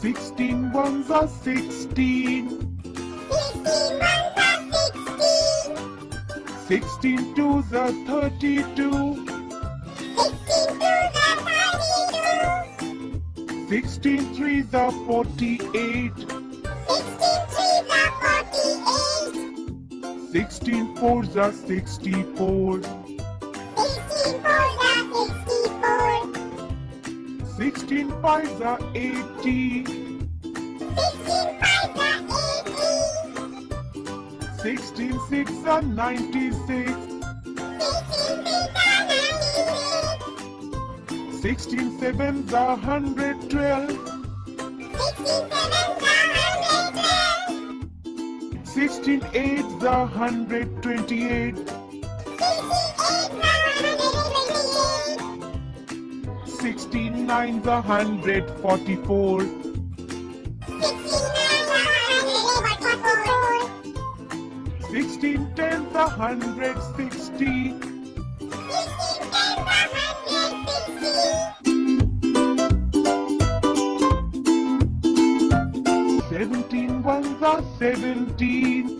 16 ones are 16. 16 twos are 32. 16 threes are 48. 16 fours are 64. 16 fives are 80. 16 sixes are 96. 16 sevens are 112. 16 eights are 128. 16 nines are 144. 16 tens are 160. 17 ones are 17.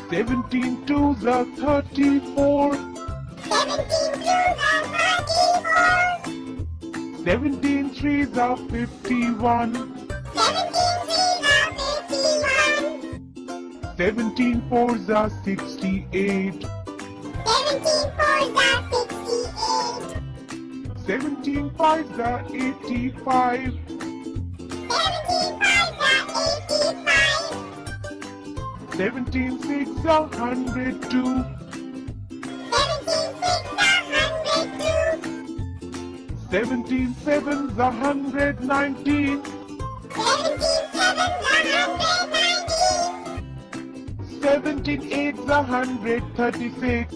17 twos are 34. 17 threes are 51. 17 fours are 68. 17 fives are 85. 17 sixes are 102. 17 sevens are 119. 17 eights are 136.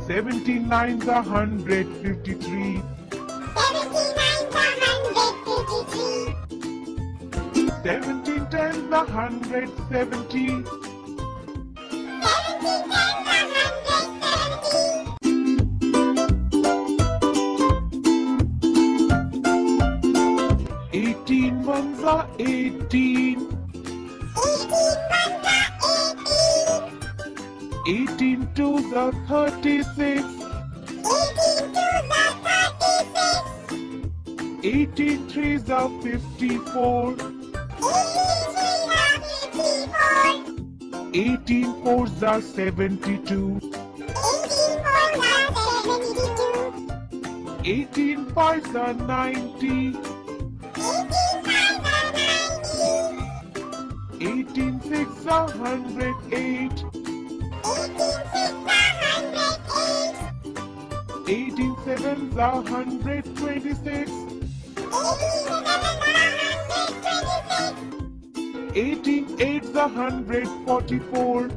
17 nines are 153. 17 tens are 170. 18 ones are 18. 18 twos are 36. 18 threes are 54. 18 fours are 72. 18 fives are 90. 18 sixes are 108. 18 sevens are 126. 18 eights are 144.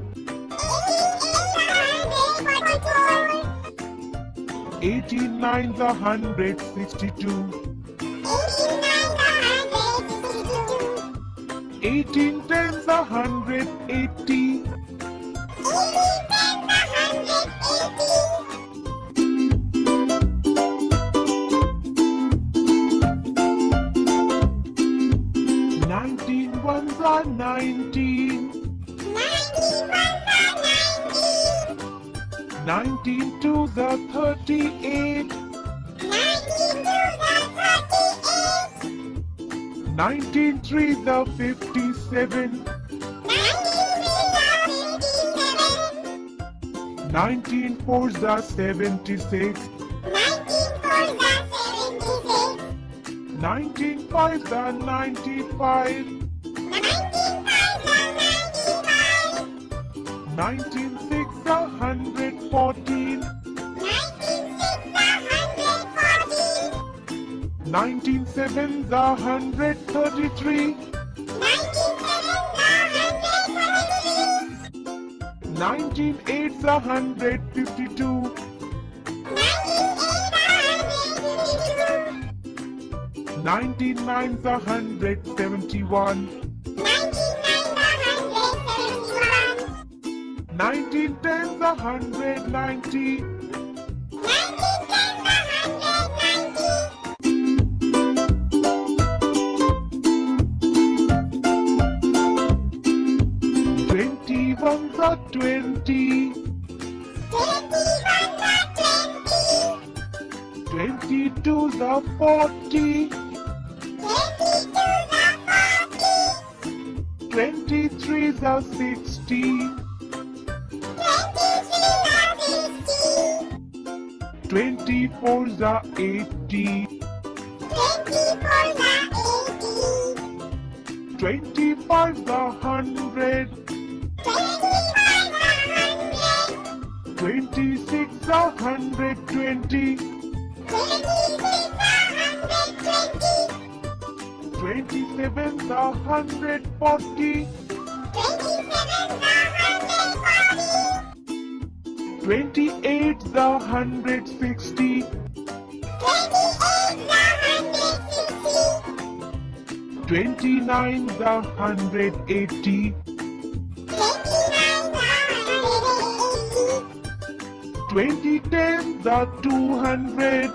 18 nines are 162. 18 tens are 180. 19 ones are 19. 19 twos are 38. 19 threes are 57. 19 fours are 76. 19 fives are 95. 19 sixes are 114. 19 sevens are 133. 19 eights are 152. 19 nines are 171. 19 tens are 190. 21 the 20. 22 the 40. 23 the 60. 24 the 80. 25 the 100. 26 the 120. 27 the 140. 28 the 160. 29 the 180. 2010 the 200.